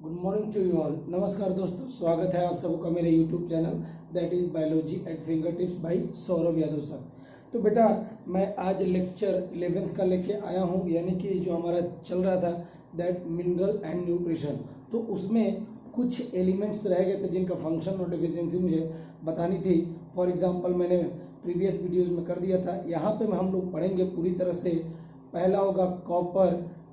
Good morning to you all. नमस्कार दोस्तों, स्वागत है आप सबका मेरे YouTube channel that is biology at fingertips by Saurabh Yadav sir. तो बेटा मैं आज लेक्चर 11th का लेके आया हूँ, यानी कि जो हमारा चल रहा था दैट मिनरल एंड न्यूट्रिशन। तो उसमें कुछ एलिमेंट्स रह गए थे जिनका फंक्शन और डिफिशियंसी मुझे बतानी थी। फॉर एग्जांपल मैंने प्रीवियस वीडियोस में कर दिया था। यहाँ पे हम लोग पढ़ेंगे पूरी तरह से। पहला होगा कॉपर,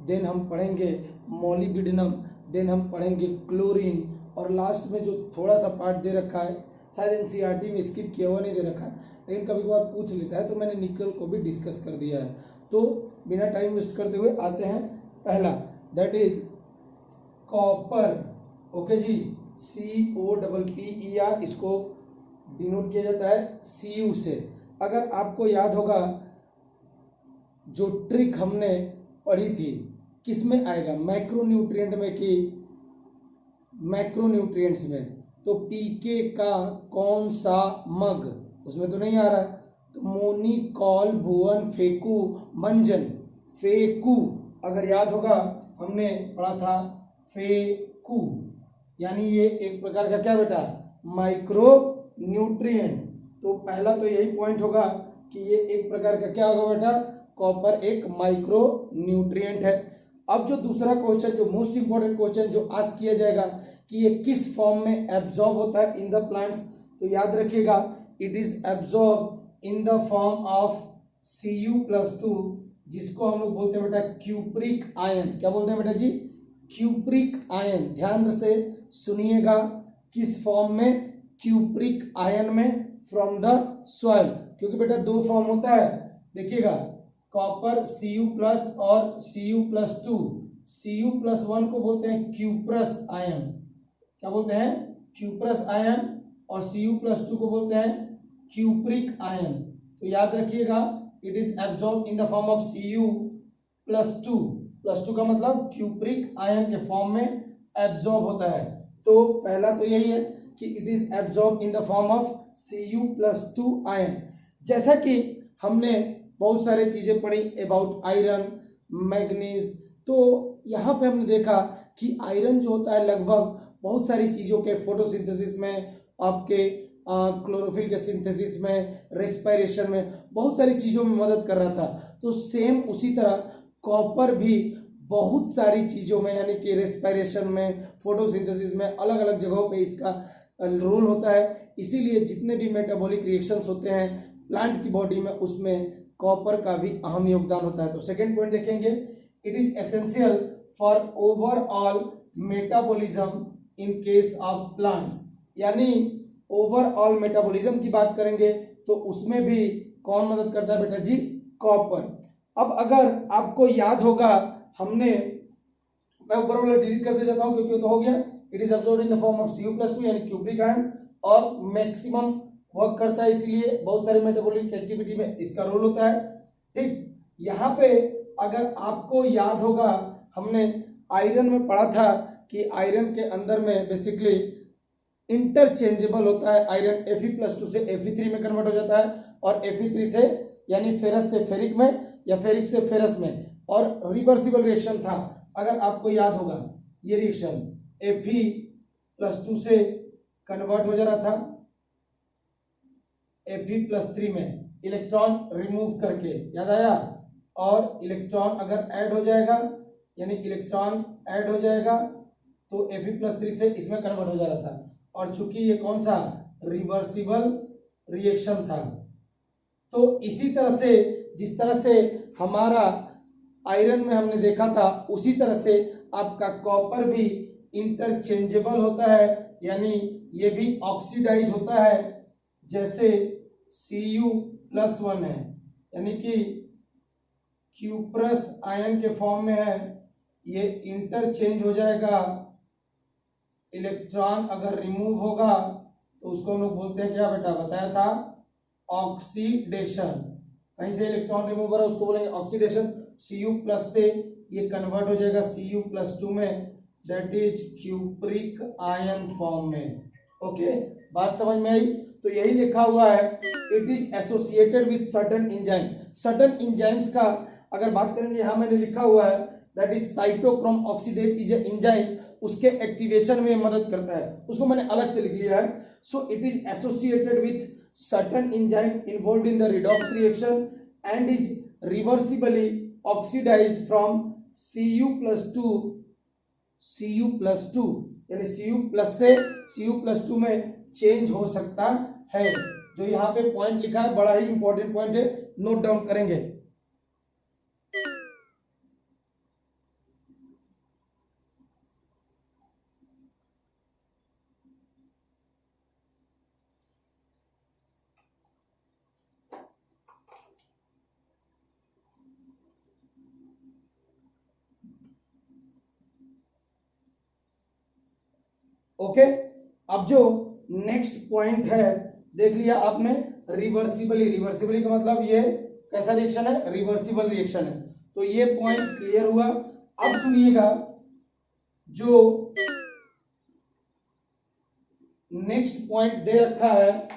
देन हम पढ़ेंगे मॉलिब्डेनम, देन हम पढ़ेंगे क्लोरीन, और लास्ट में जो थोड़ा सा पार्ट दे रखा है, शायद एनसीईआरटी में स्किप किया हुआ नहीं दे रखा है, लेकिन कभी कभार पूछ लेता है, तो मैंने निकल को भी डिस्कस कर दिया है। तो बिना टाइम वेस्ट करते हुए आते हैं पहला, दैट इज कॉपर। ओके जी, COPPER, इसको डिनोट किया जाता है Cu से। अगर आपको याद होगा जो ट्रिक हमने पढ़ी थी, किस में आएगा, मैक्रोन्यूट्रिएंट में कि मैक्रोन्यूट्रिएंट्स में, तो पीके का कौन सा मग, उसमें तो नहीं आ रहा। तो मोनी, कॉल, भुवन, फेकू, मंजन, फेकू, अगर याद होगा हमने पढ़ा था फेकू, यानी ये एक प्रकार का क्या बेटा, माइक्रो न्यूट्रिएंट। तो पहला तो यही पॉइंट होगा कि ये एक प्रकार का क्या होगा बेटा, कॉपर एक माइक्रो न्यूट्रिएंट है। अब जो दूसरा क्वेश्चन, जो मोस्ट इंपॉर्टेंट क्वेश्चन जो आस्क किया जाएगा कि ये किस फॉर्म में एब्जॉर्ब होता है इन द प्लांट्स, तो याद रखिएगा it is absorb in the form of Cu+2, जिसको हम लोग बोलते हैं बेटा क्यूप्रिक आयन। क्या बोलते हैं बेटा जी, क्यूप्रिक आयन। ध्यान से सुनिएगा, किस फॉर्म में, क्यूप्रिक आयन में फ्रॉम द सॉइल। क्योंकि बेटा दो फॉर्म होता है, देखिएगा कॉपर Cu+ और Cu+2। Cu+1 को बोलते हैं क्यूप्रस आयन, क्या बोलते हैं, क्यूप्रस आयन, और Cu+2 को बोलते हैं क्यूप्रिक आयन। तो याद रखिएगा it is absorb in the form of Cu+2, +2 का मतलब क्यूप्रिक आयन के फॉर्म में एब्जॉर्ब होता है। तो पहला तो यही है कि it is absorb in the form of Cu+2 ion. जैसा कि हमने बहुत सारी चीजें पढ़ी अबाउट आयरन, मैग्नीज, तो यहाँ पे हमने देखा कि आयरन जो होता है लगभग बहुत सारी चीजों के फोटोसिंथेसिस में, आपके क्लोरोफिल के सिंथेसिस में, रेस्पिरेशन में, बहुत सारी चीजों में मदद कर रहा था। तो सेम उसी तरह कॉपर भी बहुत सारी चीजों में, यानी कि रेस्पिरेशन में, फोटोसिंथेसिस में, अलग अलग जगहों पे इसका रोल होता है। इसीलिए जितने भी मेटाबॉलिक रिएक्शंस होते हैं प्लांट की बॉडी में, उसमें कॉपर का भी अहम योगदान होता है। तो सेकेंड पॉइंट देखेंगे, it is essential for overall metabolism in case of plants, यानी ओवरऑल मेटाबॉलिज्म की बात करेंगे तो उसमें भी कौन मदद करता है बेटा जी, कॉपर। अब अगर आपको याद होगा, हमने, मैं ऊपर वाला डिलीट करते जाता हूं क्योंकि तो हो गया, it is absorbed in the form of Cu+2 यानी क्यूप्रिक आयन, और मैक्सिमम वर्क करता है, इसीलिए बहुत सारे मेटाबॉलिक एक्टिविटी में इसका रोल होता है। ठीक, यहाँ पे अगर आपको याद होगा हमने आयरन में पढ़ा था कि आयरन के अंदर में बेसिकली इंटरचेंजेबल होता है। आयरन Fe+2 से Fe3 में कन्वर्ट हो जाता है, और Fe3 से यानी फेरस से फेरिक में, या फेरिक से फेरस में, और रिवर्सिबल रिएक्शन था। अगर आपको याद होगा ये रिएक्शन Fe+2 से कन्वर्ट हो जा रहा था Fe+3 में, इलेक्ट्रॉन रिमूव करके, याद आया, और इलेक्ट्रॉन अगर ऐड हो जाएगा, यानी इलेक्ट्रॉन ऐड हो जाएगा तो Fe+3 से इसमें कन्वर्ट हो जा रहा था। और चूंकि ये कौन सा, रिवर्सिबल रिएक्शन था। तो इसी तरह से, जिस तरह से हमारा आयरन में हमने देखा था, उसी तरह से आपका कॉपर भी इंटरचेंजेबल होता है, यानी ये भी ऑक्सीडाइज होता है, जैसे Cu+1 है, यानी कि क्यूप्रस आयन के फॉर्म में है, ये इंटरचेंज हो जाएगा। इलेक्ट्रॉन अगर रिमूव होगा तो उसको हम लोग बोलते हैं क्या बेटा, बताया था ऑक्सीडेशन। कहीं से इलेक्ट्रॉन रिमूव हो रहा है उसको बोलेंगे ऑक्सीडेशन। Cu+ से ये कन्वर्ट हो जाएगा Cu+2 में, that is cupric ion form में। ओके, बात समझ में आई। तो यही लिखा हुआ है, it is associated with certain enzyme. Certain enzymes का अगर बात करेंगे, यहाँ मैंने लिखा हुआ है that is cytochrome oxidase is a enzyme, उसके एक्टिवेशन में मदद करता है, उसको मैंने अलग से लिख लिया है। So it is associated with certain enzyme involved in the redox reaction and is reversibly oxidised from Cu+2 Cu+2 यानी Cu+ से Cu+2 में चेंज हो सकता है। जो यहाँ पे पॉइंट लिखा है बड़ा ही इंपॉर्टेंट पॉइंट है, नोट डाउन करेंगे। ओके, अब जो नेक्स्ट पॉइंट है देख लिया आपने, रिवर्सिबली। रिवर्सिबली का मतलब ये कैसा रिएक्शन है, रिवर्सिबल रिएक्शन है। तो ये पॉइंट क्लियर हुआ। अब सुनिएगा जो नेक्स्ट पॉइंट दे रखा है,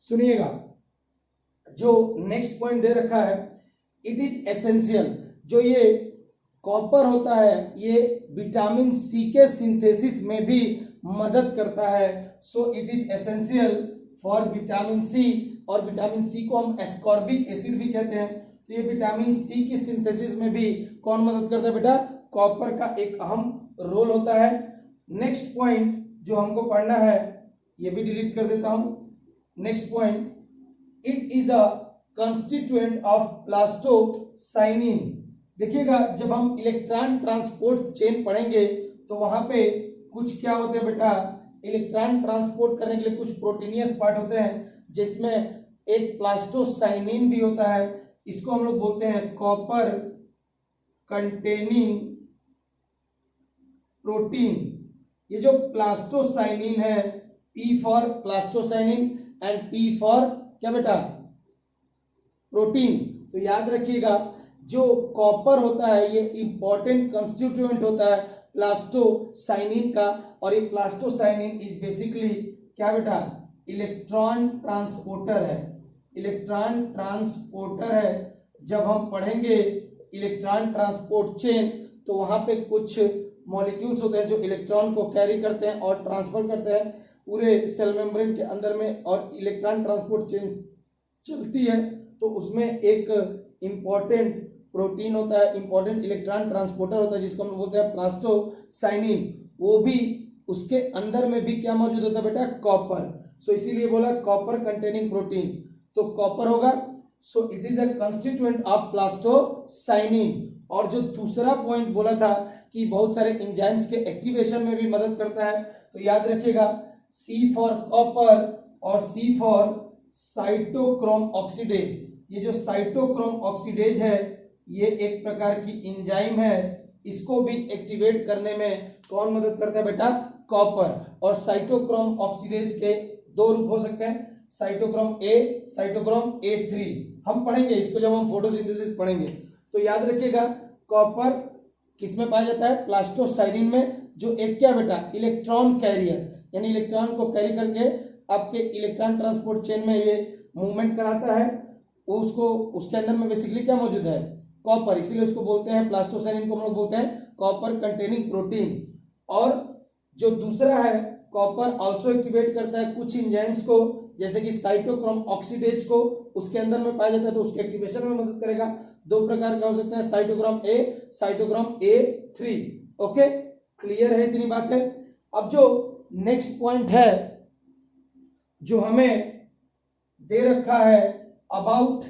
सुनिएगा जो नेक्स्ट पॉइंट दे रखा है, इट इज एसेंशियल। जो ये कॉपर होता है ये विटामिन सी के सिंथेसिस में भी मदद करता है। So it is essential for vitamin C, और विटामिन सी को हम एस्कॉर्बिक एसिड भी कहते हैं। तो ये विटामिन सी की सिंथेसिस में भी कौन मदद करता है बेटा, कॉपर का एक अहम रोल होता है। नेक्स्ट पॉइंट जो हमको पढ़ना है, ये भी डिलीट कर देता हूं। Next point, it is a constituent of plastocyanin. देखिएगा जब हम इलेक्ट्रॉन ट्रांसपोर्ट चेन पढ़ेंगे तो वहां पे कुछ क्या होते हैं बेटा, इलेक्ट्रॉन ट्रांसपोर्ट करने के लिए कुछ प्रोटीनियस पार्ट होते हैं, जिसमें एक प्लास्टोसाइनिन भी होता है। इसको हम लोग बोलते हैं कॉपर कंटेनिंग प्रोटीन। ये जो प्लास्टोसाइनिन है, P for plastocyanin and P for क्या बेटा, प्रोटीन। तो याद रखिएगा जो कॉपर होता है ये इंपॉर्टेंट कंस्टिट्यूएंट होता है प्लास्टोसाइनिन का, और ये प्लास्टोसाइनिन इज बेसिकली क्या बेटा, इलेक्ट्रॉन ट्रांसपोर्टर है। इलेक्ट्रॉन ट्रांसपोर्टर है। जब हम पढ़ेंगे इलेक्ट्रॉन ट्रांसपोर्ट चेन तो वहां पे कुछ मॉलिक्यूल्स होते हैं जो इलेक्ट्रॉन को कैरी करते हैं और ट्रांसफर करते हैं पूरे सेल मेम्ब्रेन के अंदर में, और इलेक्ट्रॉन ट्रांसपोर्ट चेन चलती है तो उसमें एक इंपॉर्टेंट प्रोटीन होता है, इंपॉर्टेंट इलेक्ट्रॉन ट्रांसपोर्टर होता है जिसको हम बोलते हैं प्लास्टोसाइनिन। वो भी उसके अंदर में भी क्या मौजूद होता है बेटा, कॉपर। सो इसीलिए बोला कॉपर कंटेनिंग प्रोटीन, तो कॉपर होगा। सो it is a constituent of plastocyanin. और जो दूसरा पॉइंट बोला था कि बहुत सारे एंजाइम्स के एक्टिवेशन में भी मदद करता है, तो याद रखिएगा सी फॉर कॉपर और सी फॉर साइटोक्रोम ऑक्सीडेज। ये जो साइटोक्रोम ऑक्सीडेज है ये एक प्रकार की एंजाइम है, इसको भी एक्टिवेट करने में कौन मदद करता है बेटा, कॉपर। और साइटोक्रोम ऑक्सीडेज के दो रूप हो सकते हैं, साइटोक्रोम ए, साइटोक्रोम A3। हम पढ़ेंगे इसको जब हम फोटोसिंथेसिस पढ़ेंगे। तो याद रखिएगा कॉपर किसमें पाया जाता है, प्लास्टोसाइनिन में, जो एक क्या बेटा, इलेक्ट्रॉन कैरियर, यानी इलेक्ट्रॉन को कैरी करके आपके इलेक्ट्रॉन ट्रांसपोर्ट चेन में ये मूवमेंट कराता है। वो उसको उसके अंदर में बेसिकली क्या मौजूद है, कॉपर, इसीलिए उसको बोलते हैं प्लास्टोसाइनिन को हम लोग बोलते हैं कॉपर कंटेनिंग प्रोटीन। और जो दूसरा है, कॉपर आल्सो एक्टिवेट करता है कुछ एंजाइम्स को, जैसे कि साइटोक्रोम ऑक्सीडेज को उसके अंदर में पाया जाता है तो उसके एक्टिवेशन में मदद करेगा। दो प्रकार का हो सकता है, cytochrome A, cytochrome A3। Okay, clear है इतनी बात है। अब जो नेक्स्ट पॉइंट है जो हमें दे रखा है अबाउट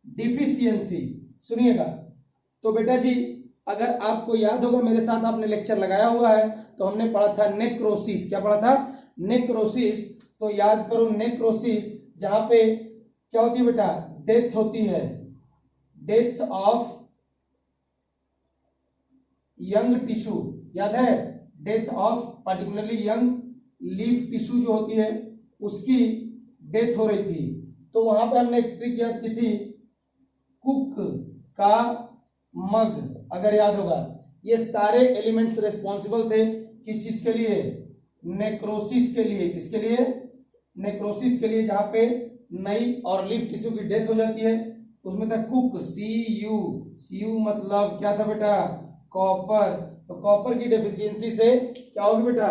डिफिशियंसी, सुनिएगा। तो बेटा जी अगर आपको याद होगा मेरे साथ आपने लेक्चर लगाया हुआ है तो हमने पढ़ा था नेक्रोसिस। क्या पढ़ा था, नेक्रोसिस। तो याद करो नेक्रोसिस जहां पे क्या होती है बेटा, डेथ होती है, डेथ ऑफ यंग टिश्यू। याद है, death of particularly young leaf tissue जो होती है उसकी डेथ हो रही थी। तो वहां पे हमने एक ट्रिक याद की थी, कुक का मग, अगर याद होगा। ये सारे एलिमेंट्स रिस्पॉन्सिबल थे किस चीज के लिए? नेक्रोसिस के लिए। किसके लिए? नेक्रोसिस के लिए, जहां पे नई और लीफ टिश्यू की डेथ हो जाती है। उसमें था कुक, Cu मतलब क्या था बेटा? कॉपर। तो कॉपर की डेफिशिएंसी से क्या होगी बेटा?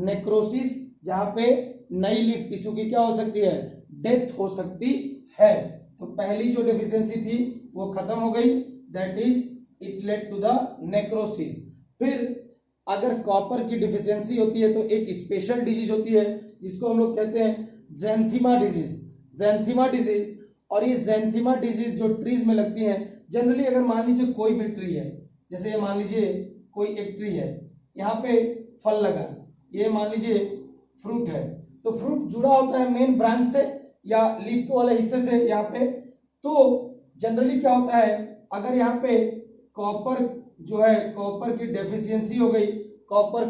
नेक्रोसिस, जहां पे नई लीफ टिश्यू की क्या हो सकती है? डेथ हो सकती है। तो पहली जो डेफिशिएंसी थी वो खत्म हो गई, that is it led to the necrosis. फिर अगर कॉपर की डिफिशियंसी होती है तो एक स्पेशल डिजीज होती है जिसको हम लोग कहते हैं ज़ैंथीमा डिजीज। ज़ैंथीमा डिजीज, और ये ज़ैंथीमा डिजीज जो ट्रीज में लगती है, जनरली अगर मान लीजिए कोई भी ट्री है, जैसे ये मान लीजिए कोई एक ट्री है, यहाँ पे फल लगा, ये मान लीजिए फ्रूट है, तो फ्रूट जुड़ा होता है मेन ब्रांच से या लीफ वाले हिस्से से यहाँ पे। तो जनरली क्या होता है, अगर यहाँ पे कॉपर जो है, कॉपर की डेफिशिएंसी हो गई, कॉपर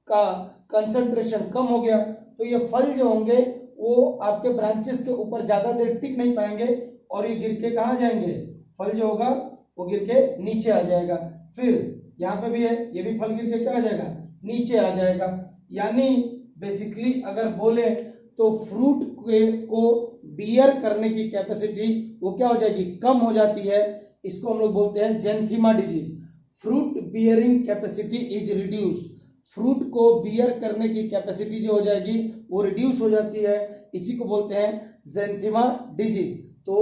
का कंसंट्रेशन कम हो गया, तो ये फल जो होंगे वो आपके ब्रांचेस के ऊपर ज्यादा देर टिक नहीं पाएंगे और ये गिर के कहाँ जाएंगे? फल जो होगा वो गिर के नीचे आ जाएगा। फिर यहाँ पे भी है, ये भी फल गिर के क्या आ जाएगा? नीचे आ जाएगा। यानी बेसिकली अगर बोले तो फ्रूट को बियर करने की कैपेसिटी वो क्या हो जाएगी? कम हो जाती है। इसको हम लोग बोलते हैं exanthema disease. Fruit bearing capacity is reduced. Fruit को बियर करने की कैपेसिटी जो हो जाएगी वो रिड्यूस हो जाती है, इसी को बोलते हैं ज़ैंथीमा डिजीज। तो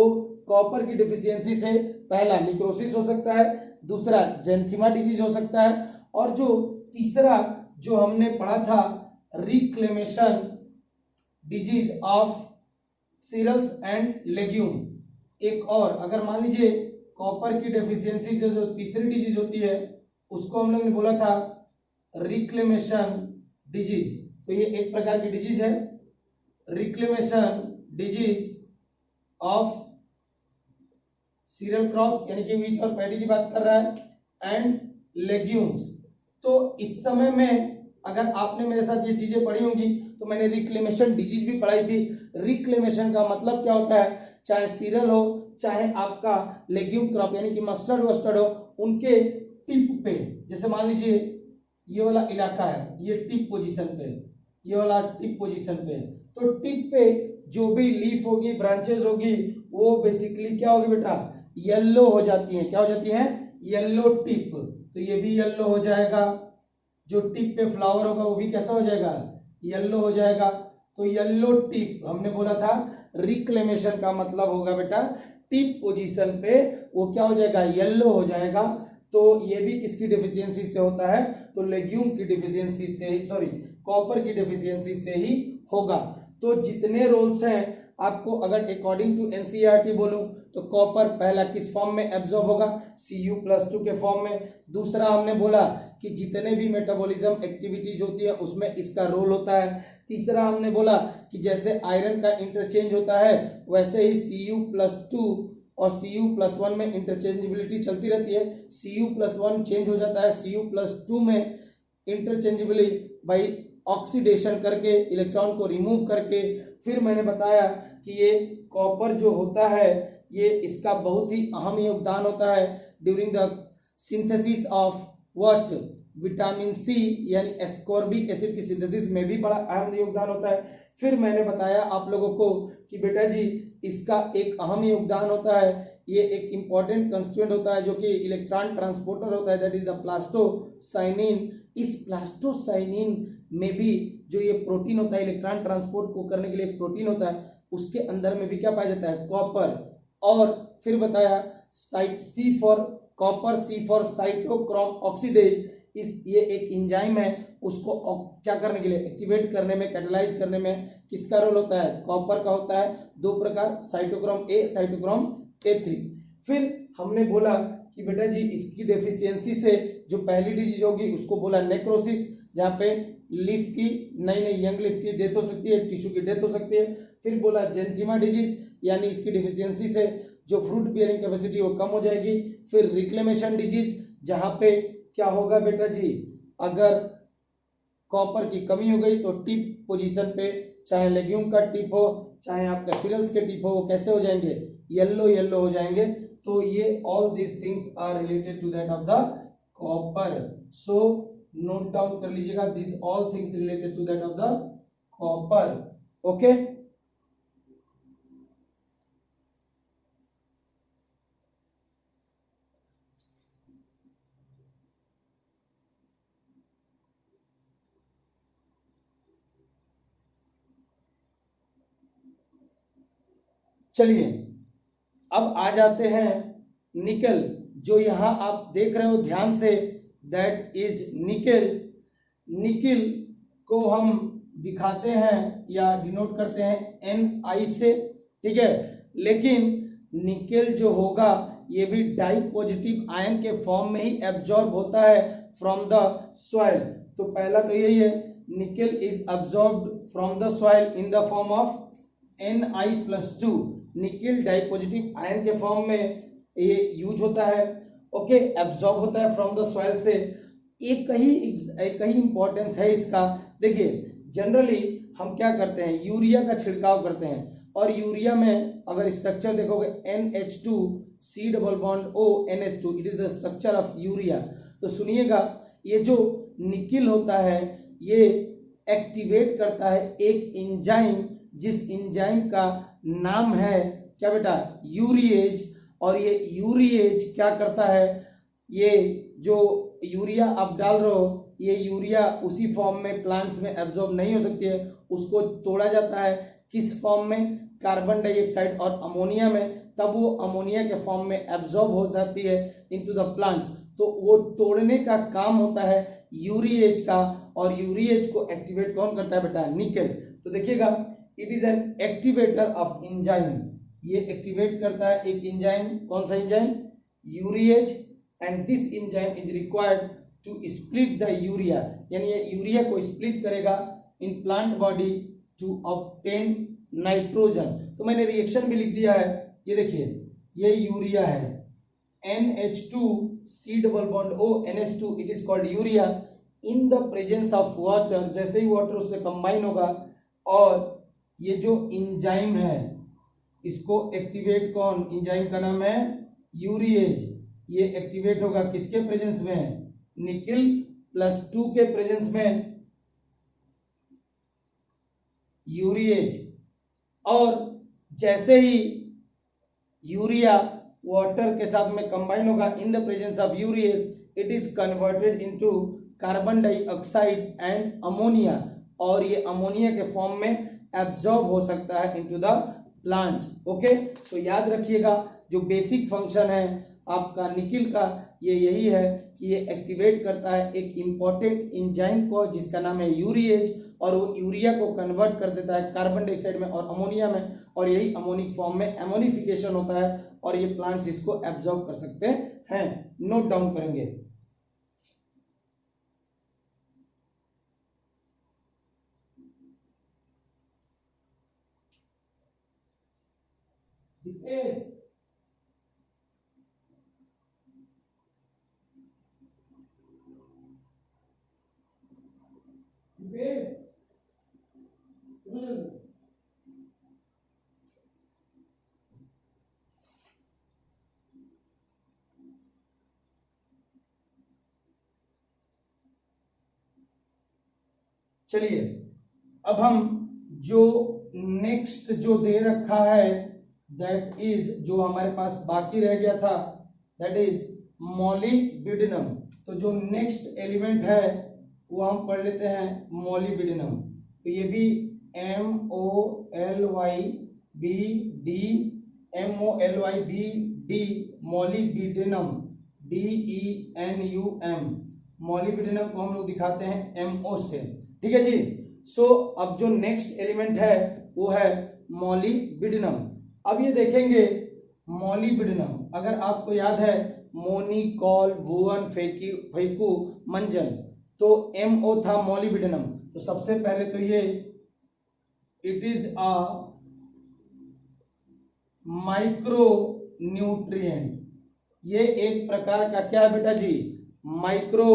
कॉपर की डिफिशियंसी से पहला निक्रोसिस हो सकता है, दूसरा ज़ैंथीमा डिजीज हो सकता है, और जो तीसरा जो हमने पढ़ा था reclamation disease of cereals and legume. एक और अगर मान लीजिए कॉपर की डेफिशिएंसी से जो तीसरी डिजीज होती है उसको हम लोग ने बोला था रिक्लेमेशन डिजीज। तो ये एक प्रकार की डिजीज है, reclamation disease of cereal crops, यानी कि व्हीट और पैडी की बात कर रहा है, एंड लेग्यूम्स। तो इस समय में अगर आपने मेरे साथ ये चीजें पढ़ी होंगी तो मैंने रिक्लेमेशन डिजीज भी पढ़ाई थी। रिक्लेमेशन का मतलब क्या होता है, चाहे सीरियल हो चाहे आपका लेग्यूम क्रॉप यानी कि मस्टर्ड वस्टर्ड हो, उनके टिप पे, जैसे मान लीजिए ये वाला इलाका है, ये टिप पोजीशन पे, ये वाला टिप पोजीशन पे, तो टिप पे जो भी लीफ होगी, ब्रांचेस होगी, वो बेसिकली क्या होगी बेटा? येलो हो जाती है। क्या हो जाती है? Yellow tip. तो ये भी येलो हो जाएगा। जो टिप पे फ्लावर होगा वो भी कैसा हो जाएगा? येलो हो जाएगा। तो येलो टिप हमने बोला था, रिक्लेमेशन का मतलब होगा बेटा टिप पोजीशन पे वो क्या हो जाएगा? येलो हो जाएगा। तो ये भी किसकी डेफिशिएंसी से होता है? तो लेग्यूम की डेफिशिएंसी से, सॉरी कॉपर की डेफिशिएंसी से ही होगा। तो जितने रोल्स हैं आपको अगर अकॉर्डिंग टू एनसीईआरटी बोलूं तो कॉपर पहला किस फॉर्म में एब्जॉर्ब होगा? Cu+2 के फॉर्म में। दूसरा हमने बोला कि जितने भी मेटाबॉलिज्म एक्टिविटीज होती है उसमें इसका रोल होता है। तीसरा हमने बोला कि जैसे आयरन का इंटरचेंज होता है वैसे ही Cu+2 और Cu+1 में इंटरचेंजेबिलिटी चलती रहती है। Cu+1 चेंज हो जाता है Cu+2 में इंटरचेंजेबली बाई ऑक्सीडेशन करके, इलेक्ट्रॉन को रिमूव करके। फिर मैंने बताया कि ये कॉपर जो होता है ये इसका बहुत ही अहम योगदान होता है during the synthesis of what? Vitamin C यानी एस्कॉर्बिक एसिड की सिंथेसिस में भी बड़ा अहम योगदान होता है। फिर मैंने बताया आप लोगों को कि बेटा जी इसका एक अहम योगदान होता है, ये एक इंपॉर्टेंट कंस्टिट्यूएंट होता है जो कि इलेक्ट्रॉन ट्रांसपोर्टर होता है, दैट इज द प्लास्टोसाइनिन। इस प्लास्टोसाइनिन में भी जो ये प्रोटीन होता है इलेक्ट्रॉन ट्रांसपोर्ट को करने के लिए एक प्रोटीन होता है, उसके अंदर में भी क्या पाया जाता है? कॉपर। और फिर बताया C for copper, C for cytochrome oxidase. ये एक एंजाइम है, उसको क्या करने के लिए? एक्टिवेट करने में, कैटलाइज करने में किसका रोल होता है? कॉपर का होता है। दो प्रकार, साइटोक्रोम ए, साइटोक्रोम A3। फिर हमने बोला कि बेटा जी इसकी डेफिशिएंसी से जो पहली डिजीज होगी उसको बोला नेक्रोसिस, जहाँ पे लीफ की नई यंग लीफ की डेथ हो सकती है, टिश्यू की डेथ हो सकती है। फिर बोला ज़ैंथीमा डिजीज, यानी इसकी डिफिशियंसी से जो फ्रूट बियरिंग कैपेसिटी वो कम हो जाएगी। फिर रिक्लेमेशन डिजीज, जहाँ पे क्या होगा बेटा जी? अगर कॉपर की कमी हो गई तो टिप पोजीशन पे, चाहे लेग्यूम का टिप हो चाहे आपका सीरियल्स के टिप हो, वो कैसे हो जाएंगे? येलो येलो हो जाएंगे। तो ये all this things are related to that of the copper. So note down कर लीजिएगा, this all things related to that of the copper. Okay, चलिए अब आ जाते हैं निकल। जो यहाँ आप देख रहे हो ध्यान से, दैट इज निकल। निकल को हम दिखाते हैं या डिनोट करते हैं Ni से, ठीक है। लेकिन निकल जो होगा ये भी डाई पॉजिटिव आयन के फॉर्म में ही एब्जॉर्ब होता है फ्रॉम द सॉइल। तो पहला तो यही है, निकल is absorbed from the soil in the form of Ni+2। निकल डाई पॉजिटिव आयन के फॉर्म में ये यूज होता है। ओके, एब्जॉर्ब होता है फ्रॉम द सॉइल से। एक ही इंपॉर्टेंस है इसका। देखिए जनरली हम क्या करते हैं, यूरिया का छिड़काव करते हैं, और यूरिया में अगर स्ट्रक्चर देखोगे NH2 C double bond O NH2, it is the structure of urea. तो सुनिएगा, ये जो निकल होता है ये एक्टिवेट करता है एक एंजाइम, जिस एंजाइम का नाम है क्या बेटा, यूरिएज। और ये यूरिएज क्या करता है, ये जो यूरिया आप डाल रहे हो, ये यूरिया उसी फॉर्म में प्लांट्स में एब्जॉर्ब नहीं हो सकती है, उसको तोड़ा जाता है किस फॉर्म में, कार्बन डाइऑक्साइड और अमोनिया में, तब वो अमोनिया के फॉर्म में एब्जॉर्ब हो जाती है इनटू द प्लांट्स। तो वो तोड़ने का काम होता है यूरिएज का, और यूरिएज को एक्टिवेट कौन करता है बेटा, निकल। तो देखिएगा, it is an activator of enzyme. ये एक्टिवेट करता है एक एंजाइम, कौन सा enzyme, urease, and this enzyme is required to split the urea, यानी ये यूरिया को स्प्लिट करेगा in plant body to obtain nitrogen. तो मैंने रिएक्शन भी लिख दिया है, ये देखिए, ये यूरिया है NH2 C double bond O NH2, it is called urea. In the presence of water, जैसे ही वाटर उससे कंबाइन होगा, और ये जो एंजाइम है इसको एक्टिवेट कौन, एंजाइम का नाम है यूरिएज। ये एक्टिवेट होगा किसके प्रेजेंस में, Nikl+2 के प्रेजेंस में यूरिएज। और जैसे ही यूरिया वाटर के साथ में कंबाइन होगा in the presence of urease, it is converted into carbon dioxide and ammonia, और ये अमोनिया के फॉर्म में एब्जॉर्ब हो सकता है इनटू द प्लांट्स। ओके, तो याद रखिएगा जो बेसिक फंक्शन है आपका निकल का, ये यही है कि ये एक्टिवेट करता है एक इम्पोर्टेंट एंजाइम को जिसका नाम है यूरिएज, और वो यूरिया को कन्वर्ट कर देता है कार्बन डाइऑक्साइड में और अमोनिया में, और यही अमोनिक फॉर्म में एमोनिफिकेशन होता है, और ये प्लांट्स इसको एब्जॉर्ब कर सकते हैं। नोट डाउन करेंगे। चलिए अब हम जो नेक्स्ट जो दे रखा है, दैट इज जो हमारे पास बाकी रह गया था, दैट इज मॉलिब्डिनम। तो जो नेक्स्ट एलिमेंट है वो हम पढ़ लेते हैं मॉलिब्डिनम। तो ये भी MOLYBD मॉलिब्डिनम, DENUM। मॉलिब्डिनम को हम लोग दिखाते हैं MO से, ठीक है जी। सो अब जो नेक्स्ट एलिमेंट है वो है मॉलिब्डिनम। अब ये देखेंगे मॉलिब्डिनम, अगर आपको याद है मोनी, कॉल, वुअन, फेकू, मंजन, तो MO था मॉलिब्डिनम। तो सबसे पहले तो ये it is a micro nutrient. ये एक प्रकार का क्या है बेटा जी, माइक्रो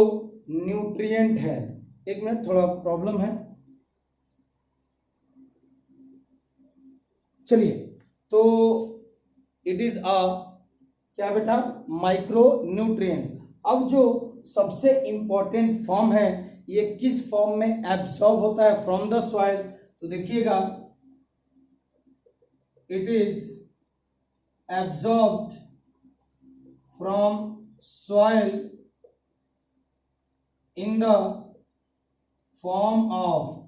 न्यूट्रिएंट है। एक मिनट, थोड़ा प्रॉब्लम है। चलिए, तो इट इज अ क्या बेटा, माइक्रो न्यूट्रिएंट। अब जो सबसे इंपॉर्टेंट फॉर्म है, ये किस फॉर्म में एब्जॉर्ब होता है फ्रॉम द सॉइल? तो देखिएगा, it is absorbed from soil in the form of,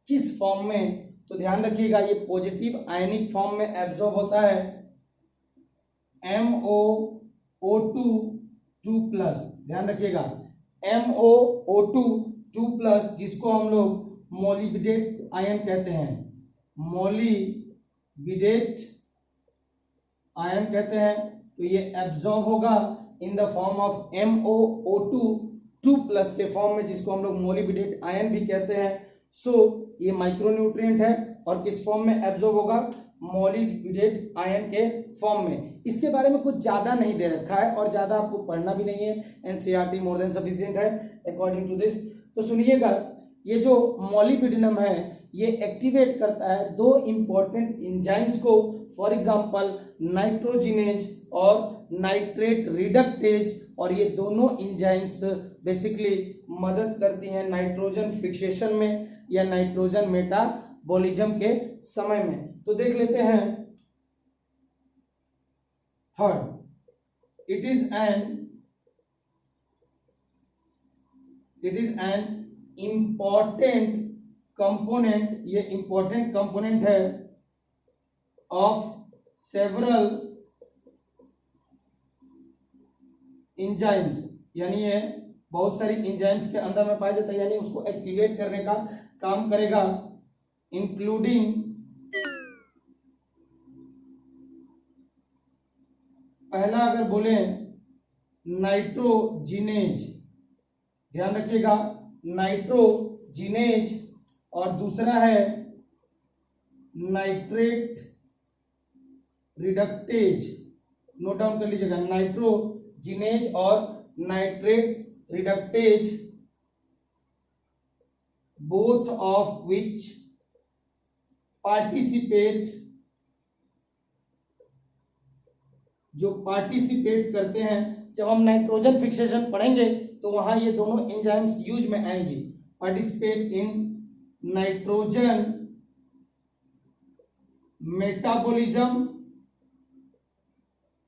किस फॉर्म में? तो ध्यान रखिएगा, ये पॉजिटिव आयनिक फॉर्म में एब्जॉर्ब होता है, MoO2 2+, ध्यान रखिएगा MoO2 2+, जिसको हम लोग मोलिबिडेट आयन कहते हैं, मोलिबिडेट आयन कहते हैं। तो ये एब्जॉर्ब होगा in the form of MoO2 2+ के फॉर्म में, जिसको हम लोग मोलिबिडेट आयन भी कहते हैं। सो ये माइक्रोन्यूट्रिएंट है और किस फॉर्म में एब्जॉर्ब होगा? मोलिबिडेट आयन के फॉर्म में। इसके बारे में कुछ ज्यादा नहीं दे रखा है और ज्यादा आपको पढ़ना भी नहीं है, एनसीईआरटी मोर देन सफिशिएंट है अकॉर्डिंग टू दिस। तो सुनिएगा, ये जो मोलिबिडिनम है ये एक्टिवेट करता है दो इंपॉर्टेंट एंजाइम्स को, फॉर एग्जांपल नाइट्रोजिनेज और नाइट्रेट रिडक्टेज, और ये दोनों एंजाइम्स बेसिकली मदद करती हैं नाइट्रोजन फिक्सेशन में या नाइट्रोजन मेटाबॉलिज्म के समय में। तो देख लेते हैं third, it is an important component, ये इंपॉर्टेंट कंपोनेंट है ऑफ सेवरल एंजाइम्स, यानी ये बहुत सारी एंजाइम्स के अंदर में पाया जाता है, यानी उसको एक्टिवेट करने का काम करेगा, इंक्लूडिंग पहला अगर बोले नाइट्रोजिनेज, ध्यान रखिएगा नाइट्रोजिनेज, और दूसरा है नाइट्रेट रिडक्टेज, नोट डाउन कर लीजिएगा, नाइट्रोजिनेज और nitrate reductase, both of which participate, जो पार्टिसिपेट करते हैं, जब हम नाइट्रोजन फिक्सेशन पढ़ेंगे तो वहां ये दोनों एंजाइम्स यूज में आएंगे, पार्टिसिपेट इन नाइट्रोजन मेटाबॉलिज्म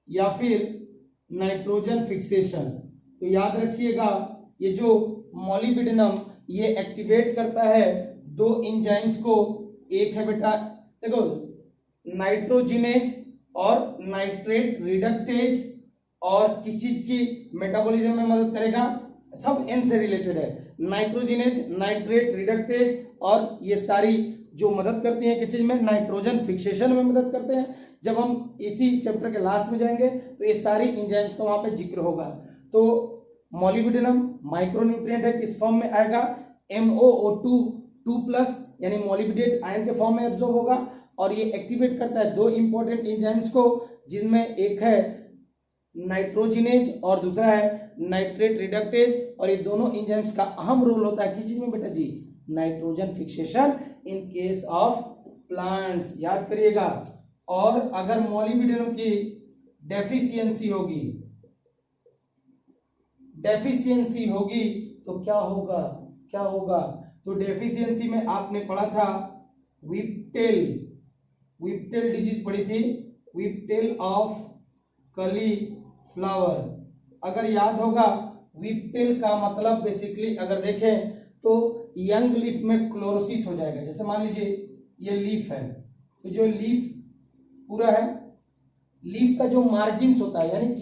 या फिर नाइट्रोजन फिक्सेशन। तो याद रखिएगा, ये जो मोलिबिडिनम ये एक्टिवेट करता है दो एंजाइम्स को, एक है बेटा देखो नाइट्रोजिनेज और नाइट्रेट रिडक्टेज, और किस चीज की मेटाबॉलिज्म में मदद करेगा? सब एन से रिलेटेड है, नाइट्रोजिनेज, नाइट्रेट रिडक्टेज, और ये सारी जो मदद करती हैं किस चीज में? नाइट्रोजन फिक्सेशन में मदद करते हैं। जब हम इसी चैप्टर के लास्ट में जाएंगे तो ये सारी एंजाइम्स का वहां पे जिक्र होगा। तो मोलिबिडिनम माइक्रोन्यूट्रिएंट है, किस फॉर्म में आएगा? MoO2 2+, यानी मोलिबिडेट आयन के फॉर्म में एब्जॉर्ब होगा, और ये एक्टिवेट करता है दो इंपॉर्टेंट एंजाइम्स को, जिनमें एक है नाइट्रोजिनेज और दूसरा है नाइट्रेट रिडक्टेज, और ये दोनों एंजाइम्स का अहम रोल होता है किस चीज में बेटा जी? Nitrogen fixation in case of plants, याद करिएगा। और अगर मोलिबिडिनम की डेफिशिएंसी होगी तो क्या होगा? तो डेफिशिएंसी में आपने पढ़ा था विप्टेल डिजीज पढ़ी थी, विप्टेल ऑफ कलीफ्लावर। अगर याद होगा, विप्टेल का मतलब बेसिकली अगर देखें तो यंग लीफ में क्लोरोसिस हो जाएगा। जैसे मान लीजिए ये लीफ है, तो जो लीफ पूरा है, लीफ का जो मार्जिन्स होता है, यानी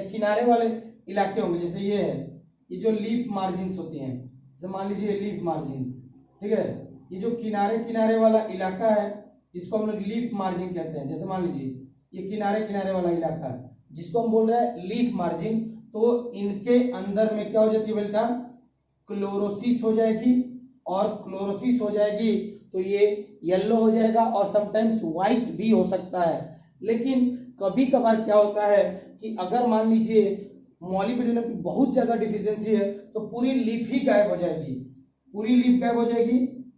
किनारे वाले इलाके होंगे, जैसे ये है, ये जो लीफ मार्जिन्स होती हैं, जैसे मान लीजिए लीफ मार्जिन्स, ठीक है, ये जो किनारे वाला इलाका है जिसको हम लोग लीफ मार्जिन कहते हैं, जैसे मान लीजिए ये किनारे वाला इलाका जिसको हम बोल रहे हैं लीफ मार्जिन, तो इनके अंदर में क्या हो जाती है बेटा? क्लोरोसिस हो जाएगी, और क्लोरोसिस हो जाएगी तो ये येलो हो जाएगा और समटाइम्स व्हाइट भी हो सकता है। लेकिन कभी कभार क्या होता है कि अगर मान लीजिए मोलिबिडिनम की बहुत ज्यादा डिफिशियंसी है तो पूरी लीफ ही गायब हो जाएगी,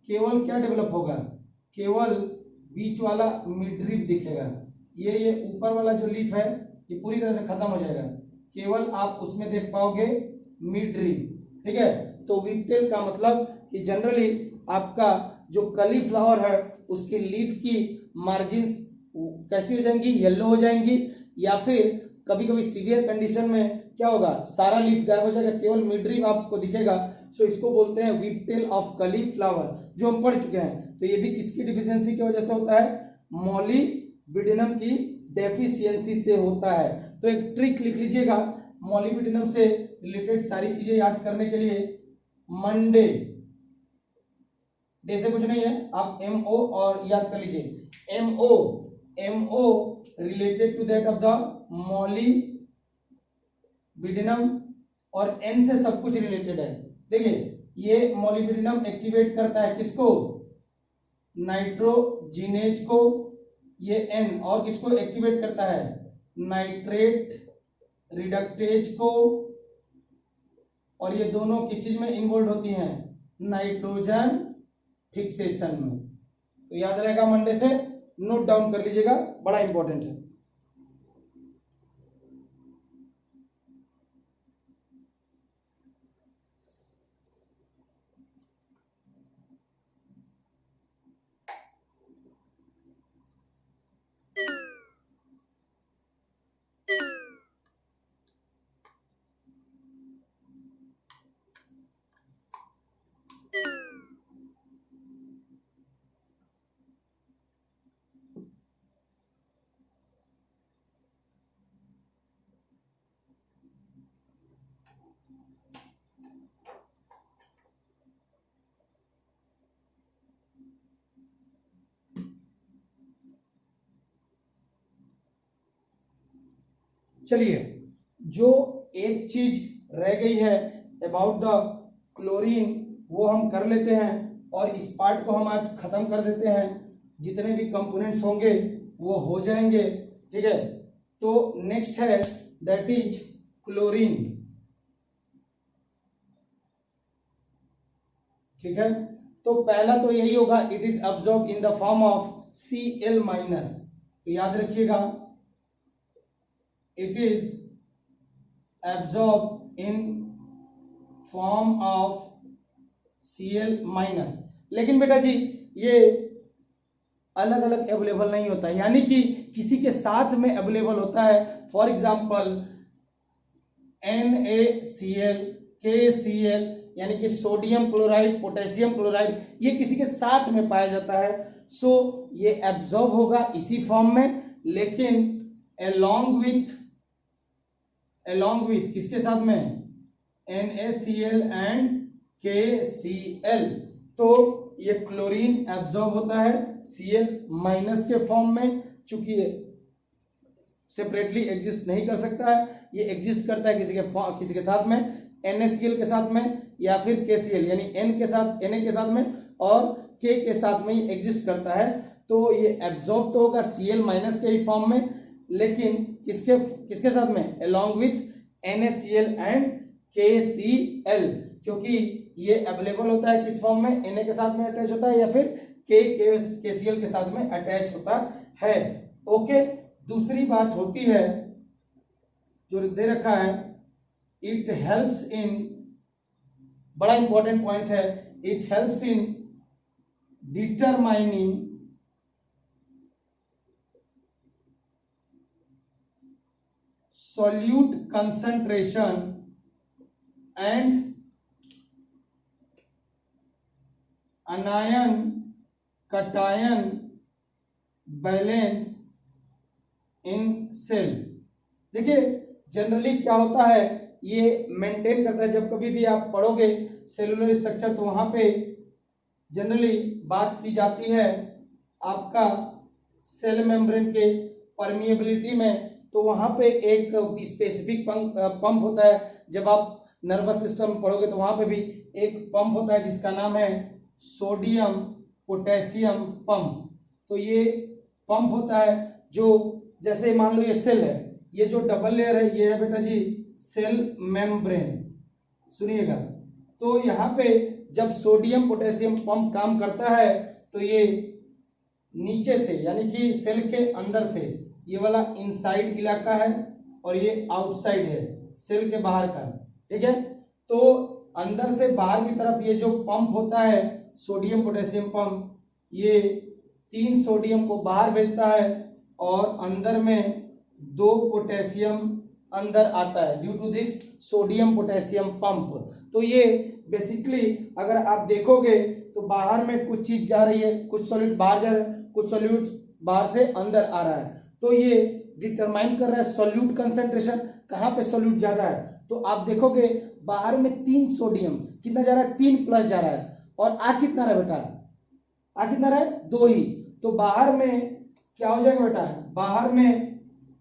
केवल क्या डेवलप होगा? केवल बीच वाला मिडरिप दिखेगा, ये ऊपर वाला जो लीफ है ये पूरी तरह से खत्म हो जाएगा, केवल आप उसमें देख पाओगे मिड रीड, ठीक है। तो व्हीप टेल का मतलब कि जनरली आपका जो कलीफ्लावर है उसकी लीफ की मार्जिन्स कैसी हो जाएंगी, येलो हो जाएंगी, या फिर कभी कभी सीवियर कंडीशन में क्या होगा, सारा लीफ गायब हो जाएगा, केवल मिड रीड आपको दिखेगा। सो इसको बोलते हैं व्हीप टेल ऑफ कलीफ्लावर, जो हम पढ़ चुके हैं। तो ये भी किसकी डिफिशियंसी की वजह से होता है, मॉलिब्डेनम की डेफिशिएंसी से होता है। तो एक ट्रिक लिख लीजिएगा मॉलिब्डेनम से रिलेटेड सारी चीजें याद करने के लिए। मंडे, डे से कुछ नहीं है, आप MO और याद कर लीजिए, MO related to that of the molybdenum, और N से सब कुछ रिलेटेड है। देखिए ये मॉलिब्डेनम एक्टिवेट करता है किसको, नाइट्रोजिनेज को, ये N, और किसको एक्टिवेट करता है, नाइट्रेट रिडक्टेज को, और ये दोनों किस चीज में इन्वॉल्व होती हैं, नाइट्रोजन फिक्सेशन में। तो याद रहेगा, मंडे से नोट डाउन कर लीजिएगा, बड़ा इंपॉर्टेंट है। चलिए, जो एक चीज रह गई है अबाउट द क्लोरीन वो हम कर लेते हैं, और इस पार्ट को हम आज खत्म कर देते हैं। जितने भी कंपोनेंट्स होंगे वो हो जाएंगे, ठीक है। तो नेक्स्ट है दैट इज क्लोरीन, ठीक है। तो पहला तो यही होगा, it is absorb in the form of Cl minus. तो याद रखिएगा, it is absorbed in form of Cl minus. लेकिन बेटा जी ये अलग अलग अवेलेबल नहीं होता, यानी कि किसी के साथ में अवेलेबल होता है। फॉर एग्जाम्पल NaCl, KCl, यानी कि सोडियम क्लोराइड, पोटेशियम क्लोराइड, ये किसी के साथ में पाया जाता है। सो ये एब्जॉर्ब होगा इसी फॉर्म में, लेकिन along with किसके साथ में, NaCl एंड KCl। तो ये क्लोरीन एब्जॉर्ब होता है Cl माइनस के फॉर्म में, चूंकि ये सेपरेटली एग्जिस्ट नहीं कर सकता है, ये एग्जिस्ट करता है किसी के साथ में, NaCl के साथ में, या फिर KCl, यानी N के साथ, Na के साथ में, और K के साथ में ये एग्जिस्ट करता है। तो ये एब्जॉर्ब तो होगा Cl माइनस के ही फॉर्म में, लेकिन किसके साथ में, along with NaCl and KCl, क्योंकि ये अवेलेबल होता है किस फॉर्म में, Na के साथ में अटैच होता है, या फिर KCl के साथ में अटैच होता है। ओके, दूसरी बात होती है जो दे रखा है, इट हेल्प्स इन, बड़ा इंपॉर्टेंट पॉइंट है, it helps in determining solute concentration and anion cation balance in cell। देखिए जनरली क्या होता है, ये मेंटेन करता है, जब कभी भी आप पढ़ोगे सेलुलर स्ट्रक्चर तो वहां पे जनरली बात की जाती है आपका सेल मेम्ब्रेन के परमिएबिलिटी में। तो वहां पे एक स्पेसिफिक पंप होता है, जब आप नर्वस सिस्टम पढ़ोगे तो वहां पे भी एक पंप होता है जिसका नाम है सोडियम पोटेशियम पंप। तो ये पंप होता है जो, जैसे मान लो ये सेल है, ये जो डबल लेयर है ये है बेटा जी सेल मेम्ब्रेन, सुनिएगा। तो यहाँ पे जब सोडियम पोटेशियम पंप काम करता है तो ये नीचे से, यानी कि सेल के अंदर से, ये वाला इनसाइड इलाका है और ये आउटसाइड है सेल के बाहर का, ठीक है। तो अंदर से बाहर की तरफ ये जो पंप होता है सोडियम पोटेशियम पंप, ये 3 सोडियम को बाहर भेजता है और अंदर में 2 पोटेशियम अंदर आता है due to this sodium potassium pump. तो ये बेसिकली अगर आप देखोगे तो बाहर में कुछ चीज जा रही है, कुछ सॉल्यूट बाहर जा रहा है, कुछ सॉल्यूट बाहर से अंदर आ रहा है। तो ये डिटरमाइन कर रहा है सॉल्यूट कंसंट्रेशन, कहाँ पे सॉल्यूट ज्यादा है। तो आप देखोगे बाहर में 3 सोडियम कितना जा रहा है, 3 प्लस जा रहा है, और आ कितना रहा है बेटा, आ कितना रहा है, 2 ही। तो बाहर में क्या हो जाएगा बेटा, बाहर में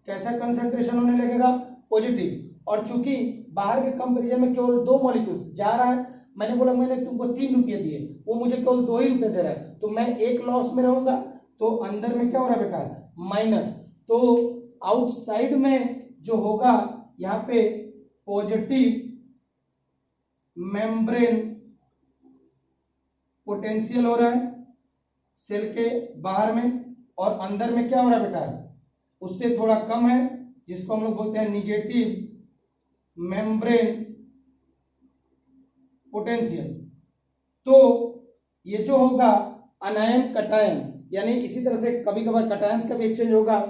कैसा कंसंट्रेशन होने लगेगा, पॉजिटिव। और चूंकि बाहर के कंपैरिजन में केवल 2 मॉलिक्यूल्स जा रहा है, मैंने बोला मैंने तुमको 3 रुपये दिए, वो मुझे केवल 2 ही रुपये दे रहा है, तो मैं एक लॉस में रहूंगा। तो अंदर में क्या हो रहा है बेटा, माइनस। तो आउटसाइड में जो होगा यहाँ पे पॉजिटिव मेम्ब्रेन पोटेंशियल हो रहा है सेल के बाहर में, और अंदर में क्या हो रहा है बेटा, उससे थोड़ा कम है, जिसको हम लोग बोलते हैं निगेटिव मेम्ब्रेन पोटेंशियल। तो ये जो होगा अनायन कटायन, यानी इसी तरह से कभी कभार कटायंस का भी एक्सचेंज होगा।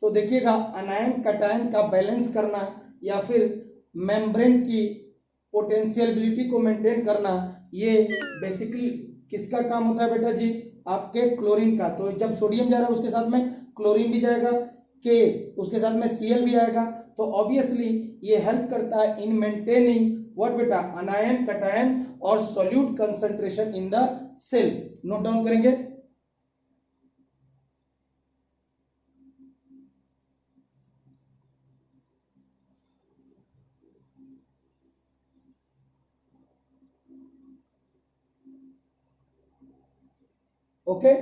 तो देखिएगा अनायन कटायन का बैलेंस करना या फिर मेम्ब्रेन की पोटेंशियलिटी को मेंटेन करना, ये बेसिकली किसका काम होता है बेटा जी, आपके क्लोरीन का। तो जब सोडियम जा रहा है उसके साथ में क्लोरीन भी जाएगा, के उसके साथ में Cl भी आएगा, तो ऑब्वियसली ये हेल्प करता है इन मेंटेनिंग व्हाट बेटा, अनायन कटायन और solute concentration in the cell. Note down करेंगे। ओके,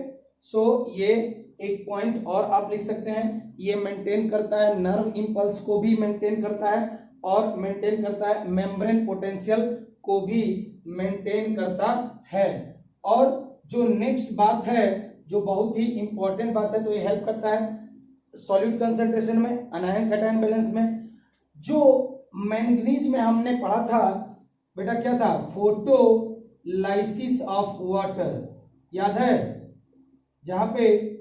सो ये एक पॉइंट और आप लिख सकते हैं, ये मेंटेन करता है नर्व इंपल्स को भी मेंटेन करता है, और मेंटेन करता है मेम्ब्रेन पोटेंशियल को भी मेंटेन करता है। और जो नेक्स्ट बात है जो बहुत ही इंपॉर्टेंट बात है, तो ये हेल्प करता है सॉल्यूट कंसंट्रेशन में, अनायन कैटायन बैलेंस में। जो मैंगनीज में हमने पढ़ा था बेटा, क्या था, फोटोलाइसिस ऑफ वाटर, याद है, जहां पे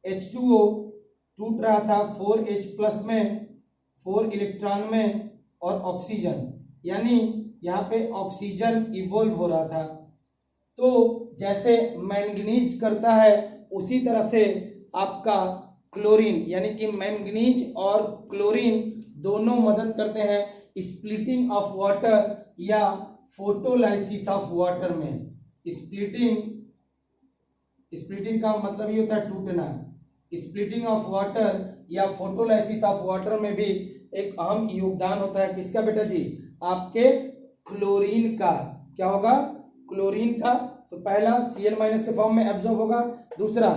H2O टूट रहा था 4H प्लस में 4 इलेक्ट्रॉन में और ऑक्सीजन, यानी यहाँ पे ऑक्सीजन इवोल्व हो रहा था। तो जैसे मैंगनीज करता है उसी तरह से आपका क्लोरीन, यानी कि मैंगनीज और क्लोरीन दोनों मदद करते हैं स्प्लिटिंग ऑफ वाटर या फोटोलाइसिस ऑफ वाटर में। स्प्लिटिंग का मतलब ये होता है टूटना। स्प्लिटिंग ऑफ वाटर या फोटोलाइसिस ऑफ वाटर में भी एक अहम योगदान होता है किसका बेटा जी, आपके क्लोरीन का। क्या होगा, क्लोरीन का। तो पहला Cl- के फॉर्म में एब्जॉर्ब होगा, दूसरा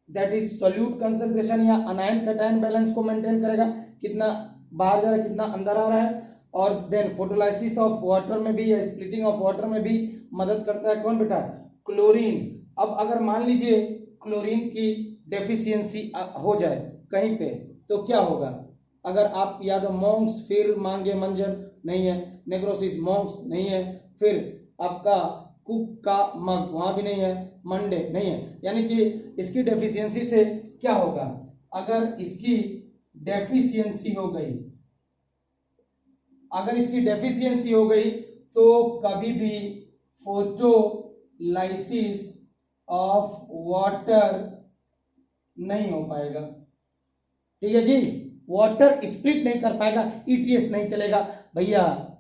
दैट इज सॉल्यूट कंसंट्रेशन या अनायन कैटायन बैलेंस को मेंटेन करेगा, कितना बाहर जा रहा है कितना अंदर आ रहा है, और देन फोटोलाइसिस ऑफ वाटर में भी या स्प्लिटिंग ऑफ वाटर में भी मदद करता है कौन बेटा, क्लोरीन। अब अगर मान लीजिए क्लोरीन की डेफिशिएंसी हो जाए कहीं पे, तो क्या होगा, अगर आप याद हो मॉन्क्स, फिर मांगे मंजर नहीं है, नेग्रोसिस मॉन्क्स नहीं है, फिर आपका कुक का मग वहां भी नहीं है, मंडे नहीं है, यानी कि इसकी डेफिशिएंसी से क्या होगा, अगर इसकी डेफिशिएंसी हो गई, अगर इसकी डेफिशिएंसी हो गई तो कभी भी फोटोलाइसिस ऑफ वाटर नहीं हो पाएगा। ठीक है जी, वाटर स्प्लिट नहीं कर पाएगा, ETS नहीं चलेगा भैया,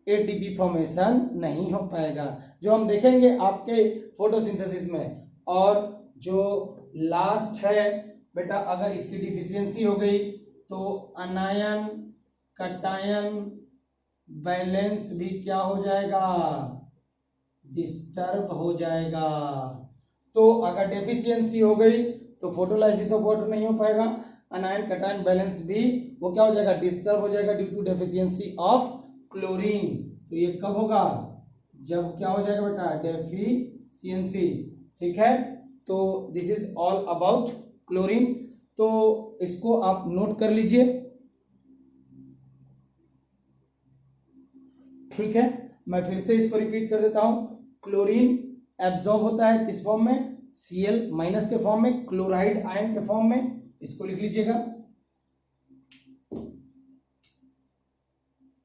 ATP फॉर्मेशन नहीं हो पाएगा, जो हम देखेंगे आपके फोटोसिंथेसिस में। और जो लास्ट है बेटा, अगर इसकी डिफिशियंसी हो गई तो अनायन कटायन बैलेंस भी क्या हो जाएगा, डिस्टर्ब हो जाएगा। तो अगर डेफिशिएंसी हो गई तो फोटोलाइसिस ऑफ वाटर नहीं हो पाएगा, अनायन कटायन बैलेंस भी वो क्या हो जाएगा, डिस्टर्ब हो जाएगा due to deficiency of chlorine. तो ये कब होगा, जब क्या हो जाएगा बेटा, डेफिशिएंसी। ठीक है, तो this is all about chlorine. तो इसको आप नोट कर लीजिए। ठीक है, मैं फिर से इसको रिपीट कर देता हूं, क्लोरीन एब्जॉर्ब होता है किस फॉर्म में, Cl माइनस के फॉर्म में, क्लोराइड आयन के फॉर्म में, इसको लिख लीजिएगा,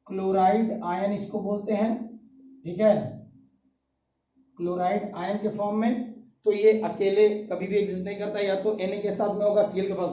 क्लोराइड आयन इसको बोलते हैं, ठीक है, क्लोराइड आयन के फॉर्म में। तो ये अकेले कभी भी एग्जिस्ट नहीं करता, या तो Na के साथ में होगा Cl के पास,